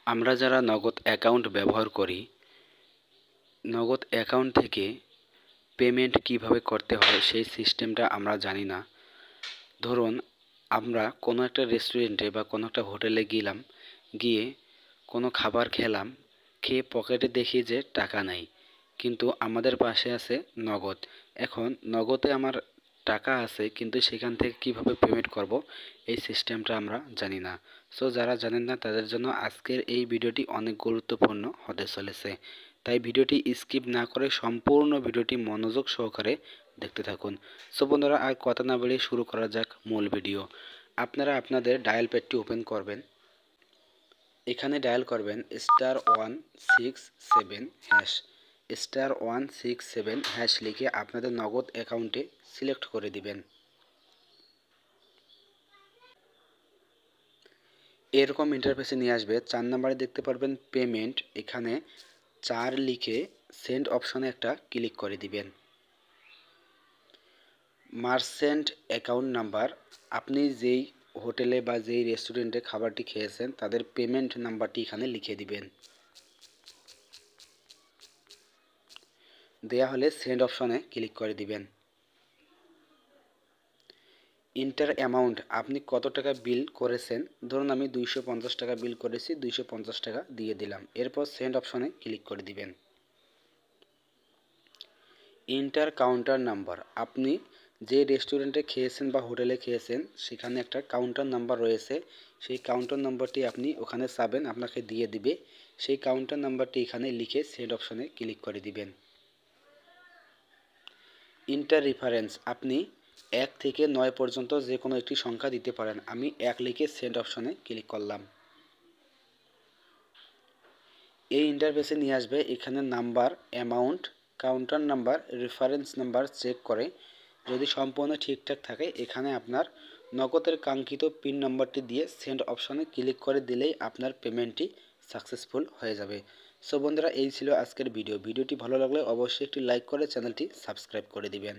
আমরা যারা নগদ অ্যাকাউন্ট ব্যবহার করি, নগদ অ্যাকাউন্ট থেকে পেমেন্ট কিভাবে করতে হয় সেই সিস্টেমটা আমরা জানি না। ধরুন আমরা কোনো একটা রেস্টুরেন্টে বা কোনো একটা হোটেলে গেলাম, গিয়ে কোনো খাবার খেলাম, খেয়ে পকেটে দেখি যে টাকা নাই, কিন্তু আমাদের পাশে আছে নগদ। এখন নগদে আমার টাকা আছে, কিন্তু সেখান থেকে কিভাবে পেমেন্ট করব এই সিস্টেমটা আমরা জানি না। সো যারা জানেন না তাদের জন্য আজকের এই ভিডিওটি অনেক গুরুত্বপূর্ণ হতে চলেছে। তাই ভিডিওটি স্কিপ না করে সম্পূর্ণ ভিডিওটি মনোযোগ সহকারে দেখতে থাকুন। সো বন্ধুরা, আর কথা না বলে শুরু করা যাক মূল ভিডিও। আপনারা আপনাদের ডায়াল প্যাডটি ওপেন করবেন। এখানে ডায়াল করবেন *167# *167# লিখে আপনাদের নগদ অ্যাকাউন্টে সিলেক্ট করে দিবেন। এরকম ইন্টারফেসে নিয়ে আসবে। 4 নম্বরে দেখতে পারবেন পেমেন্ট, এখানে 4 লিখে সেন্ড অপশনে একটা ক্লিক করে দিবেন। মার্চেন্ট অ্যাকাউন্ট নাম্বার, আপনি যেই হোটেলে বা যেই রেস্টুরেন্টে খাবারটি খেয়েছেন তাদের পেমেন্ট নাম্বারটি এখানে লিখে দিবেন। দেয়া হলে সেন্ড অপশনে ক্লিক করে দিবেন। ইন্টার অ্যামাউন্ট, আপনি কত টাকা বিল করেছেন, ধরুন আমি 250 টাকা বিল করেছি, 250 টাকা দিয়ে দিলাম। এরপর সেন্ড অপশনে ক্লিক করে দিবেন। ইন্টার কাউন্টার নাম্বার, আপনি যে রেস্টুরেন্টে খেয়েছেন বা হোটেলে খেয়েছেন সেখানে একটা কাউন্টার নাম্বার রয়েছে, সেই কাউন্টার নাম্বারটি আপনি ওখানে চাবেন, আপনাকে দিয়ে দিবে। সেই কাউন্টার নাম্বারটি এখানে লিখে সেন্ড অপশনে ক্লিক করে দিবেন। ইন্টার রেফারেন্স, আপনি 1 থেকে 9 পর্যন্ত যে কোনো একটি সংখ্যা দিতে পারেন। আমি 1 লিখে সেন্ড অপশনে ক্লিক করলাম। এই ইন্টারফেসে নিয়ে আসবে। এখানে number, amount, counter number, reference number check করে যদি সম্পূর্ণ ঠিকঠাক থাকে এখানে আপনার নগদের কাঙ্ক্ষিত পিন নাম্বারটি দিয়ে সেন্ড অপশনে ক্লিক করে দিলেই আপনার পেমেন্টটি সাকসেসফুল হয়ে যাবে। সো বন্ধুরা, এই ছিল আজকের ভিডিওটি ভালো লাগলে অবশ্যই একটি লাইক করে চ্যানেলটি সাবস্ক্রাইব করে দিবেন।